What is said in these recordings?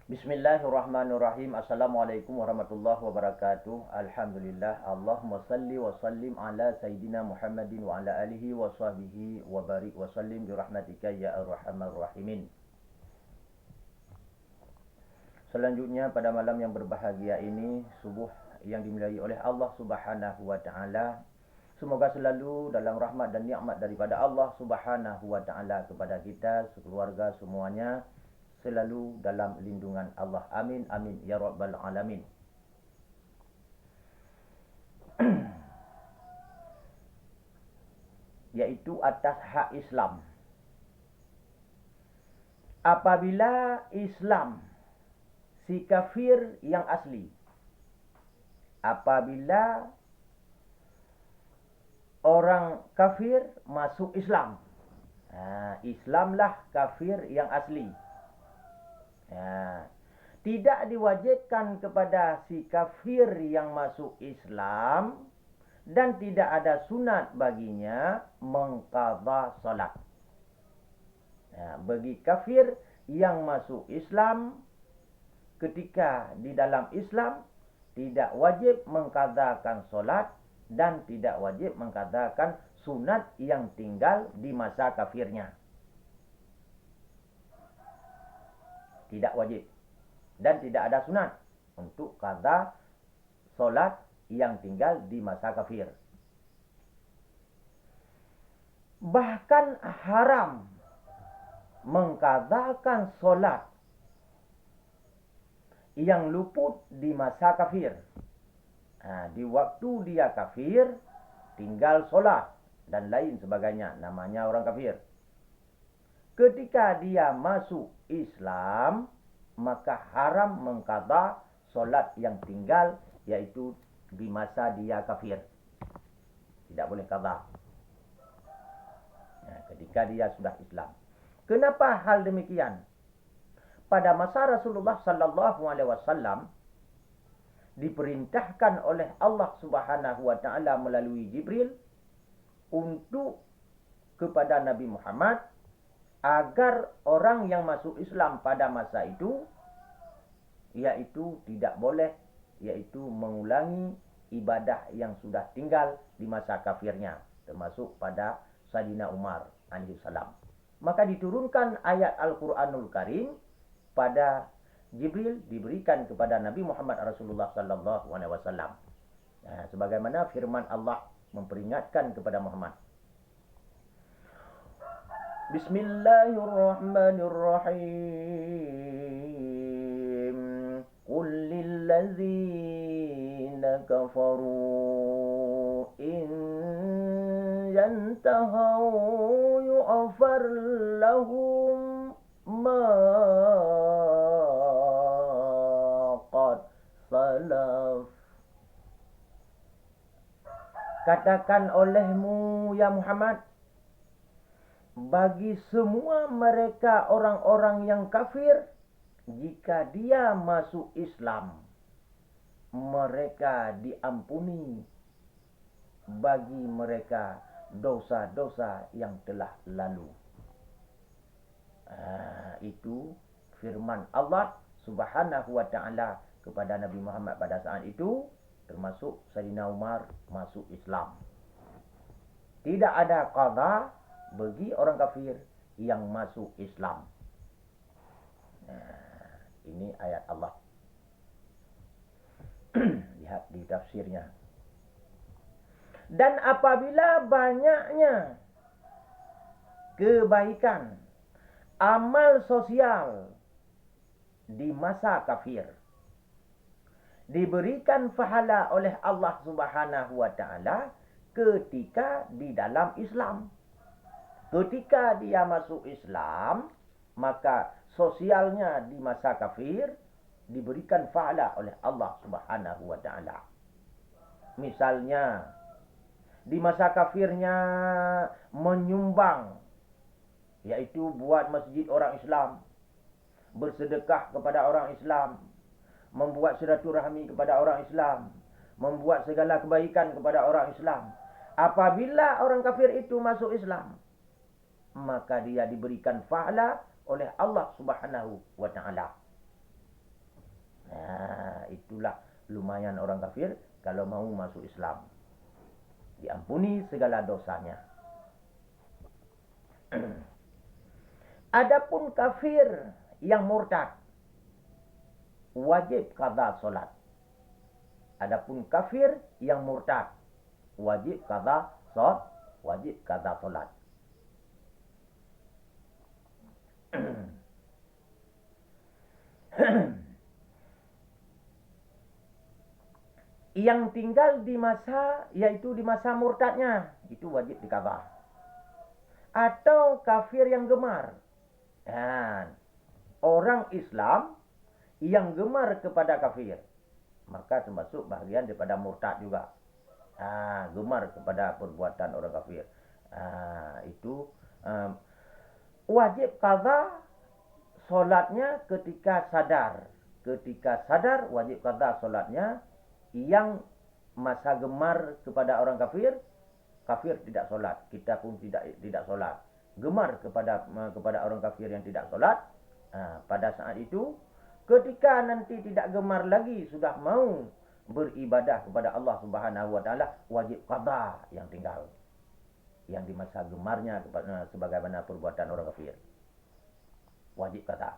Bismillahirrahmanirrahim. Assalamualaikum warahmatullahi wabarakatuh. Alhamdulillah. Allahumma salli wa sallim ala Sayyidina Muhammadin wa ala alihi wa sahbihi wa barik wa sallim birahmatika ya arhamar rahimin. Selanjutnya pada malam yang berbahagia ini, subuh yang dimuliai oleh Allah Subhanahu wa taala. Semoga selalu dalam rahmat dan nikmat daripada Allah Subhanahu wa taala kepada kita, sekeluarga semuanya, selalu dalam lindungan Allah. Amin, amin, ya rabbal alamin. Yaitu atas hak Islam. Apabila Islam, si kafir yang asli, apabila orang kafir masuk Islam, Islamlah kafir yang asli. Tidak diwajibkan kepada si kafir yang masuk Islam dan tidak ada sunat baginya mengqadha solat. Bagi kafir yang masuk Islam, ketika di dalam Islam tidak wajib mengqadhakan solat dan tidak wajib mengqadhakan sunat yang tinggal di masa kafirnya. Tidak wajib. Dan tidak ada sunat untuk qadha solat yang tinggal di masa kafir. Bahkan haram mengqadhakan solat yang luput di masa kafir. Di waktu dia kafir, tinggal solat dan lain sebagainya, namanya orang kafir. Ketika dia masuk Islam, maka haram mengqadha solat yang tinggal, yaitu di masa dia kafir. Tidak boleh qadha ketika dia sudah Islam. Kenapa hal demikian? Pada masa Rasulullah sallallahu alaihi wasallam diperintahkan oleh Allah Subhanahu wa taala melalui Jibril untuk kepada Nabi Muhammad agar orang yang masuk Islam pada masa itu, yaitu tidak boleh, yaitu mengulangi ibadah yang sudah tinggal di masa kafirnya, termasuk pada Sayyidina Umar alaihi salam. Maka diturunkan ayat Al-Quranul Karim pada Jibril, diberikan kepada Nabi Muhammad Rasulullah sallallahu alaihi wasallam. Sebagaimana firman Allah memperingatkan kepada Muhammad. Bismillahirrahmanirrahim. Qul lillazina kafaru in yantahu yu'afar lahum ma qad salaf. Katakan olehmu ya Muhammad, bagi semua mereka orang-orang yang kafir, jika dia masuk Islam, mereka diampuni bagi mereka dosa-dosa yang telah lalu. Itu firman Allah Subhanahu wa ta'ala kepada Nabi Muhammad pada saat itu, termasuk Sayyidina Umar masuk Islam. Tidak ada qadha bagi orang kafir yang masuk Islam. Ini ayat Allah. Lihat di tafsirnya. Dan apabila banyaknya kebaikan, amal sosial di masa kafir, diberikan pahala oleh Allah Subhanahu wa ta'ala ketika di dalam Islam. Ketika dia masuk Islam, maka sosialnya di masa kafir diberikan pahala oleh Allah Subhanahu wa ta'ala. Misalnya, di masa kafirnya menyumbang, yaitu buat masjid orang Islam, bersedekah kepada orang Islam, membuat silaturahmi kepada orang Islam, membuat segala kebaikan kepada orang Islam. Apabila orang kafir itu masuk Islam, maka dia diberikan pahala oleh Allah Subhanahu wa ta'ala. Nah, itulah lumayan orang kafir kalau mau masuk Islam. Diampuni segala dosanya. Adapun kafir yang murtad, wajib qada solat. Adapun kafir yang murtad, wajib qada solat. Yang tinggal di masa, yaitu di masa murtadnya, itu wajib diqadha. Atau kafir yang gemar. Dan orang Islam yang gemar kepada kafir, maka termasuk bahagian daripada murtad juga. Gemar kepada perbuatan orang kafir. Itu wajib qadha solatnya ketika sadar. Ketika sadar wajib qadha solatnya. Yang masa gemar kepada orang kafir, kafir tidak solat, kita pun tidak solat. Gemar kepada orang kafir yang tidak solat, pada saat itu, ketika nanti tidak gemar lagi, sudah mau beribadah kepada Allah Subhanahu Wa Taala, wajib qadha yang tinggal, yang di masa gemarnya sebagaimana perbuatan orang kafir, wajib qadha.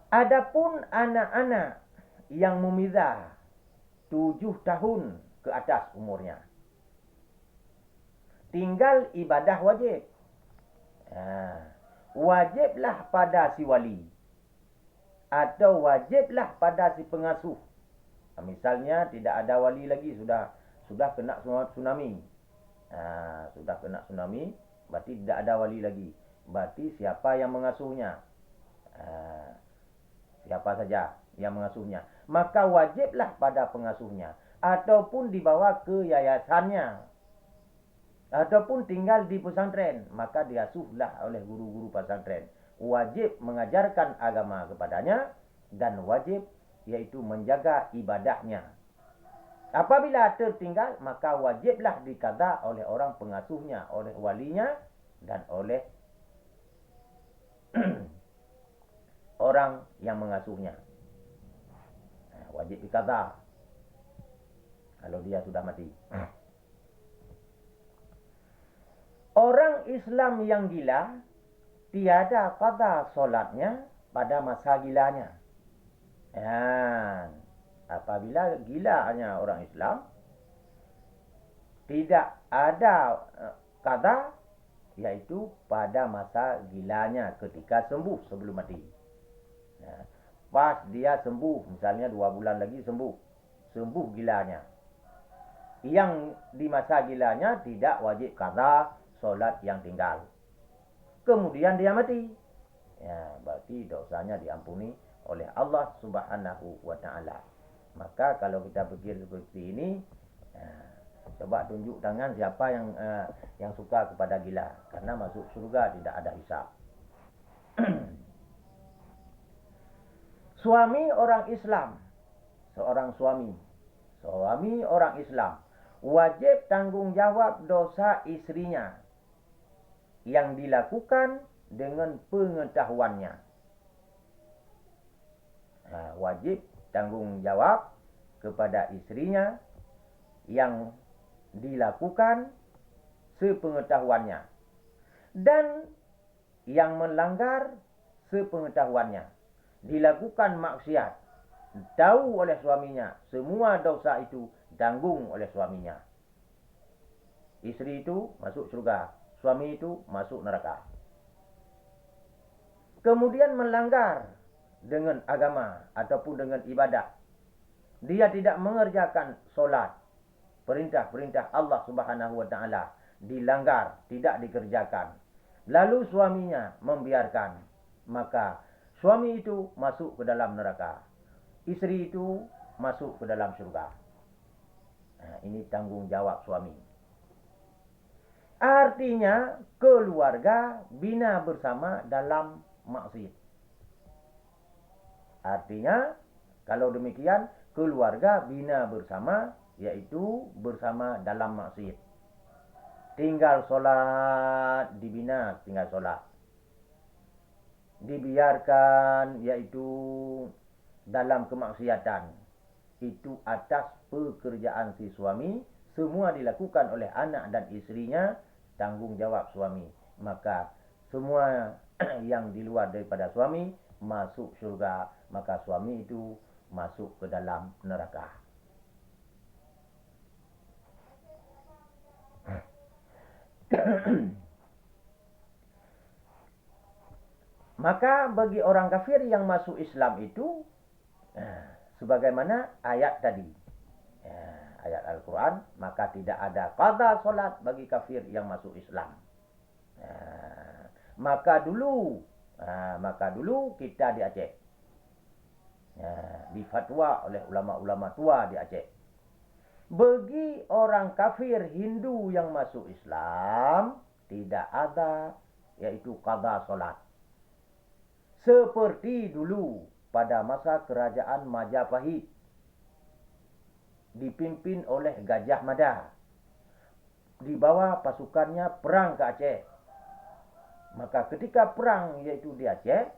Adapun anak-anak yang memizah 7 tahun ke atas umurnya, tinggal ibadah wajib. Wajiblah pada si wali atau wajiblah pada si pengasuh. Misalnya tidak ada wali lagi, sudah kena tsunami. Sudah kena tsunami, berarti tidak ada wali lagi. Berarti siapa yang mengasuhnya? Siapa saja yang mengasuhnya, maka wajiblah pada pengasuhnya, ataupun dibawa ke yayasannya, ataupun tinggal di pesantren, maka diasuhlah oleh guru-guru pesantren. Wajib mengajarkan agama kepadanya dan wajib yaitu menjaga ibadahnya. Apabila tertinggal, maka wajiblah diqadha oleh orang pengasuhnya, oleh walinya dan oleh orang yang mengasuhnya. Wajib diqadha kalau dia sudah mati. Orang Islam yang gila tiada qadha solatnya pada masa gilanya. Apabila gilanya orang Islam, tidak ada qadha, yaitu pada masa gilanya ketika sembuh sebelum mati. Pas dia sembuh, misalnya 2 bulan lagi sembuh gilanya, yang di masa gilanya tidak wajib qadha solat yang tinggal. Kemudian dia mati, berarti dosanya diampuni oleh Allah Subhanahu Wa Taala. Maka kalau kita pikir seperti ini, coba tunjuk tangan siapa yang suka kepada gila, karena masuk surga tidak ada hisab. Suami orang Islam, seorang suami orang Islam, wajib tanggung jawab dosa istrinya yang dilakukan dengan pengetahuannya. Wajib tanggung jawab kepada istrinya yang dilakukan sepengetahuannya, dan yang melanggar sepengetahuannya, dilakukan maksiat, tahu oleh suaminya, semua dosa itu tanggung oleh suaminya. Istri itu masuk surga, suami itu masuk neraka. Kemudian melanggar dengan agama ataupun dengan ibadah, dia tidak mengerjakan solat, perintah-perintah Allah Subhanahu Wa Taala dilanggar, tidak dikerjakan, lalu suaminya membiarkan, maka suami itu masuk ke dalam neraka, istri itu masuk ke dalam surga. Ini tanggung jawab suami. Artinya keluarga bina bersama dalam maksiat. Artinya kalau demikian, keluarga bina bersama, yaitu bersama dalam maksiat. tinggal solat, dibina tinggal solat. Dibiarkan yaitu dalam kemaksiatan, itu atas pekerjaan si suami, semua dilakukan oleh anak dan isterinya, tanggungjawab suami. Maka semua yang di luar daripada suami masuk syurga, maka suami itu masuk ke dalam neraka. Maka bagi orang kafir yang masuk Islam itu, sebagaimana ayat tadi, ayat Al-Quran, maka tidak ada qada solat bagi kafir yang masuk Islam. Maka dulu kita di Aceh, difatwa oleh ulama-ulama tua di Aceh, bagi orang kafir Hindu yang masuk Islam tidak ada yaitu qada solat. Seperti dulu pada masa kerajaan Majapahit dipimpin oleh Gajah Mada, dibawa pasukannya perang ke Aceh. Maka ketika perang yaitu di Aceh,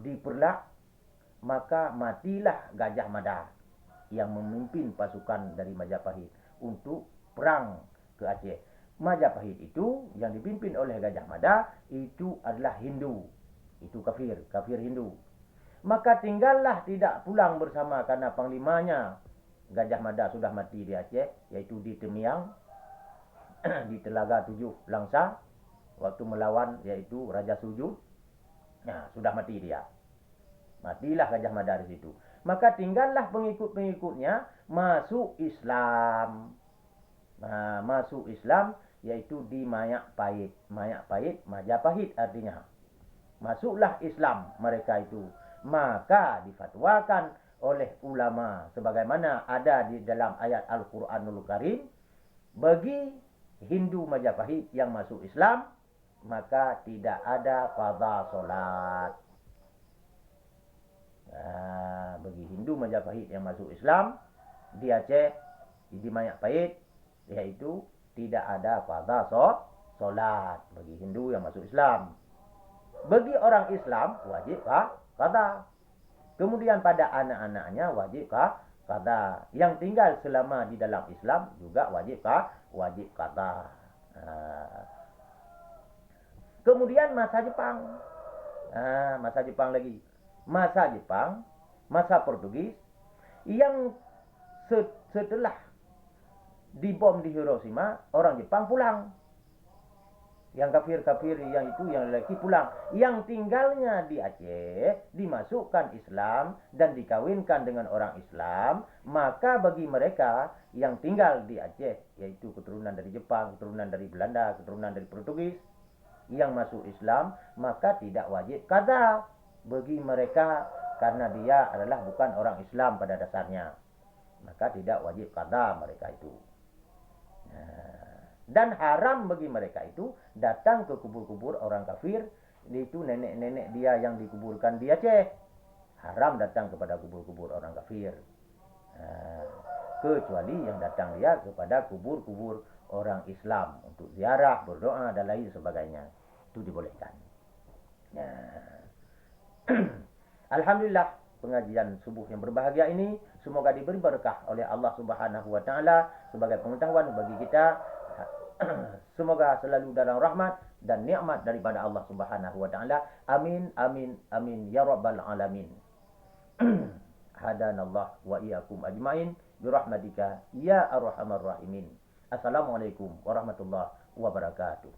diperlak, maka matilah Gajah Mada yang memimpin pasukan dari Majapahit untuk perang ke Aceh. Majapahit itu yang dipimpin oleh Gajah Mada itu adalah Hindu, itu kafir Hindu. Maka tinggallah tidak pulang bersama karena panglimanya Gajah Mada sudah mati di Aceh, yaitu di Temiang, di Telaga Tujuh Langsa, waktu melawan yaitu Raja Sujud. Nah, sudah mati dia. Matilah Gajah Mada di situ. Maka tinggallah pengikut-pengikutnya masuk Islam. Nah, masuk Islam yaitu di Mayakpahit. Mayakpahit, Majapahit artinya. Masuklah Islam mereka itu. Maka difatwakan oleh ulama sebagaimana ada di dalam ayat Al-Quranul Karim, bagi Hindu Majapahit yang masuk Islam maka tidak ada qada solat. Bagi Hindu Majapahit yang masuk Islam di Aceh, di Mayakpahit, yaitu tidak ada qada solat bagi Hindu yang masuk Islam. Bagi orang Islam wajib qada. Kemudian pada anak-anaknya wajib qada. Yang tinggal selama di dalam Islam juga wajib qada. Kemudian masa Jepang. Masa Jepang lagi. Masa Jepang, masa Portugis, yang setelah dibom di Hiroshima, orang Jepang pulang. Yang kafir-kafir yang itu, yang lelaki pulang. Yang tinggalnya di Aceh, dimasukkan Islam dan dikawinkan dengan orang Islam. Maka bagi mereka yang tinggal di Aceh, yaitu keturunan dari Jepang, keturunan dari Belanda, keturunan dari Portugis, yang masuk Islam, maka tidak wajib qada bagi mereka, karena dia adalah bukan orang Islam pada dasarnya. Maka tidak wajib qada mereka itu. Dan haram bagi mereka itu datang ke kubur-kubur orang kafir, itu nenek-nenek dia yang dikuburkan di Aceh. Haram datang kepada kubur-kubur orang kafir. Kecuali yang datang dia kepada kubur-kubur orang Islam untuk ziarah, berdoa dan lain sebagainya. Itu dibolehkan. Alhamdulillah, pengajian subuh yang berbahagia ini semoga diberi berkah oleh Allah Subhanahu wa taala sebagai pengetahuan bagi kita. Semoga selalu dalam rahmat dan nikmat daripada Allah Subhanahu wa taala. Amin amin amin ya rabbal alamin. Hadanallah wa iyyakum ajmain bi rahmatika ya arhamar rahimin. Assalamualaikum warahmatullahi wabarakatuh.